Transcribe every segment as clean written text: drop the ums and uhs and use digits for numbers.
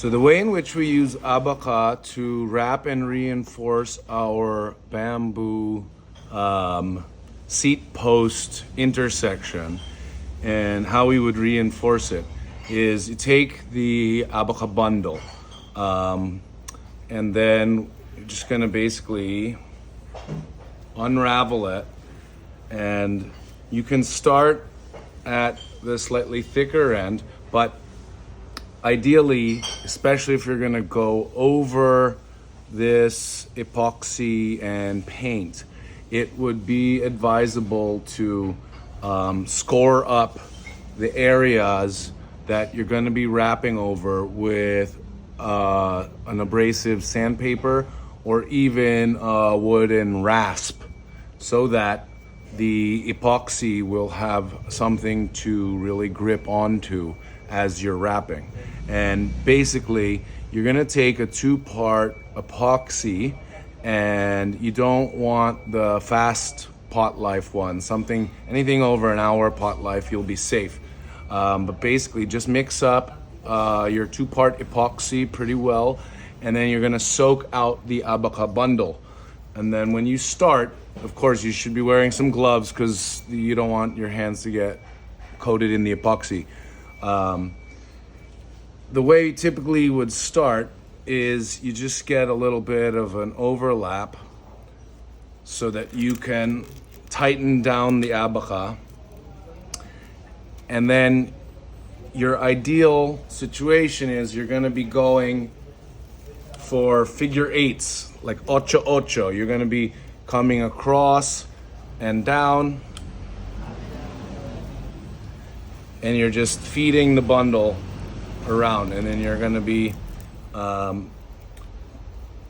So the way in which we use Abaca to wrap and reinforce our bamboo seat post intersection and how we would reinforce it is you take the Abaca bundle and then you're just going to basically unravel it, and you can start at the slightly thicker end, but ideally, especially if you're going to go over this epoxy and paint, it would be advisable to score up the areas that you're going to be wrapping over with an abrasive sandpaper or even a wooden rasp, so that the epoxy will have something to really grip onto as you're wrapping. And basically, you're gonna take a 2-part epoxy, and you don't want the fast pot life one. Anything over an hour pot life, you'll be safe. But basically, just mix up your 2-part epoxy pretty well, and then you're gonna soak out the Abaca bundle. And then when you start, of course, you should be wearing some gloves because you don't want your hands to get coated in the epoxy. The way you typically would start is you just get a little bit of an overlap so that you can tighten down the Abaca. And then your ideal situation is you're going to be going for figure eights, like ocho ocho. You're going to be coming across and down, and you're just feeding the bundle around, and then you're going to be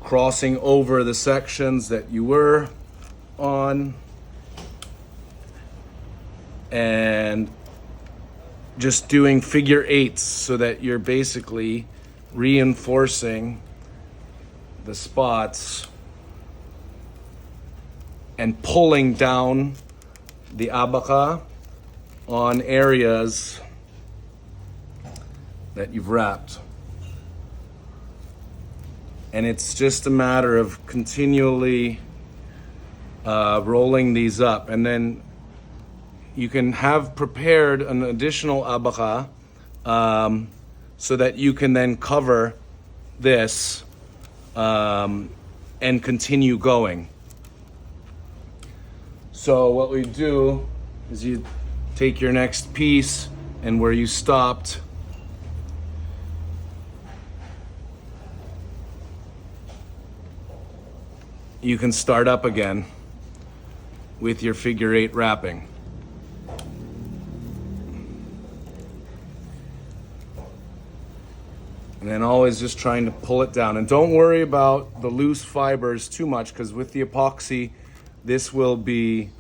crossing over the sections that you were on and just doing figure eights so that you're basically reinforcing the spots and pulling down the Abaca on areas that you've wrapped. And it's just a matter of continually rolling these up, and then you can have prepared an additional Abaca so that you can then cover this and continue going. So what we do is you take your next piece, and where you stopped, you can start up again with your figure eight wrapping. And then always just trying to pull it down. And don't worry about the loose fibers too much, because with the epoxy, this will be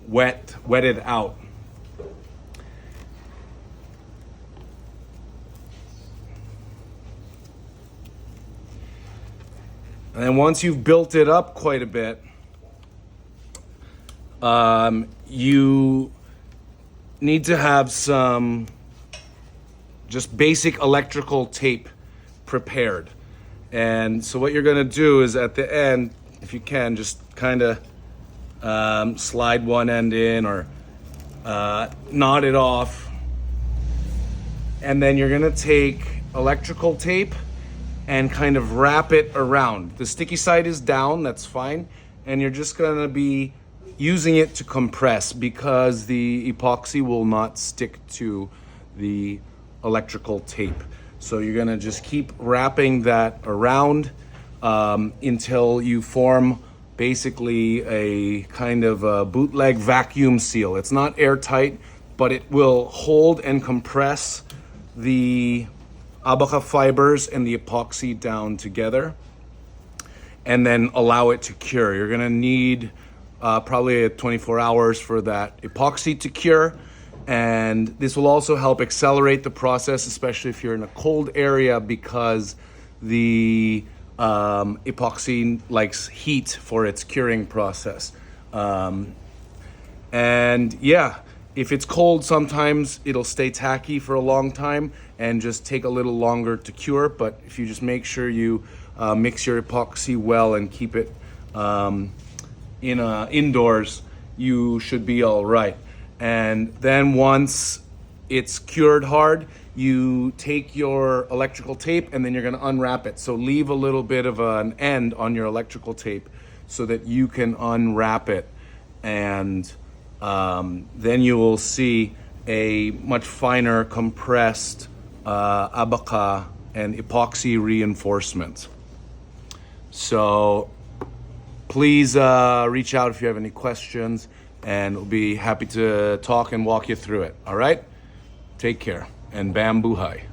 wetted out. And then once you've built it up quite a bit, you need to have some just basic electrical tape prepared. And so what you're gonna do is at the end, if you can, just kind of slide one end in or knot it off. And then you're gonna take electrical tape and kind of wrap it around. The sticky side is down, that's fine. And you're just gonna be using it to compress, because the epoxy will not stick to the electrical tape. So you're gonna just keep wrapping that around until you form basically a kind of a bootleg vacuum seal. It's not airtight, but it will hold and compress the Abaca fibers and the epoxy down together, and then allow it to cure. You're gonna need probably 24 hours for that epoxy to cure. And this will also help accelerate the process, especially if you're in a cold area, because the epoxy likes heat for its curing process. And yeah, If it's cold, sometimes it'll stay tacky for a long time and just take a little longer to cure. But if you just make sure you mix your epoxy well and keep it indoors, you should be all right. And then once it's cured hard, you take your electrical tape and then you're going to unwrap it. So leave a little bit of an end on your electrical tape so that you can unwrap it, and then you will see a much finer compressed Abaca and epoxy reinforcement. So please reach out if you have any questions, and we'll be happy to talk and walk you through it. All right? Take care, and bambuhay.